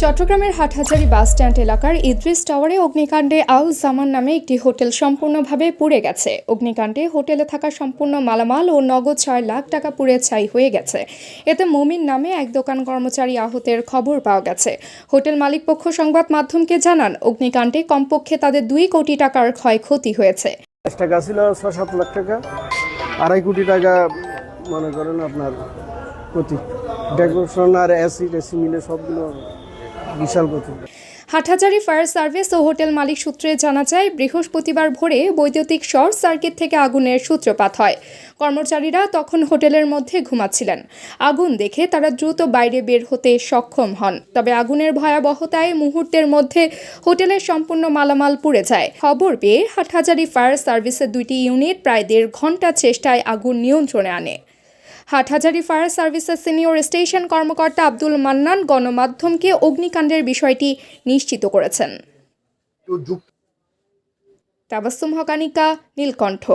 চট্টগ্রামের Hathazari bus stand এলাকার ইদ্রিস টাওয়ারে অগ্নিকাণ্ডে আল জামান নামে একটি হোটেল সম্পূর্ণভাবে পুড়ে গেছে। অগ্নিকাণ্ডে হোটেলে থাকা সম্পূর্ণ মালামাল ও নগদ ৬ লাখ টাকা পুড়ে ছাই হয়ে গেছে। এতে মুমিন নামে এক দোকান কর্মচারী আহতের খবর পাওয়া গেছে। হোটেল মালিকপক্ষ সংবাদ মাধ্যমকে জানান, অগ্নিকাণ্ডে কমপক্ষে তাদের ২ কোটি টাকার ক্ষয়ক্ষতি হয়েছে। টাকা ছিল ৬-৭ লাখ টাকা, ২.৫ কোটি টাকা মনে করেন আপনার ক্ষতি। ডেকোরেশন আর এসি মিলে সবগুলো বিশাল ক্ষতি। হাটহাজারী ফায়ার সার্ভিস ও হোটেল মালিক সূত্রে জানা যায়, বৃহস্পতিবার ভোরে বৈদ্যুতিক শর্ট সার্কিট থেকে আগুনের সূত্রপাত হয়। কর্মচারীরা তখন হোটেলের মধ্যে ঘুমাচ্ছিলেন। আগুন দেখে তারা দ্রুত বাইরে বের হতে সক্ষম হন। তবে আগুনের ভয়াবহতায় মুহূর্তের মধ্যে হোটেলের সম্পূর্ণ মালামাল পুড়ে যায়। খবর পেয়ে হাটহাজারী ফায়ার সার্ভিসের ২টি ইউনিট প্রায় ১.৫ ঘন্টা চেষ্টায় আগুন নিয়ন্ত্রণে আনে। হাটহাজারী ফায়ার সার্ভিসের সিনিয়র স্টেশন কর্মকর্তা আব্দুল মান্নান গণমাধ্যমকে অগ্নিকাণ্ডের বিষয়টি নিশ্চিত করেছেন। তাবাসসুম হক, নীলকণ্ঠ।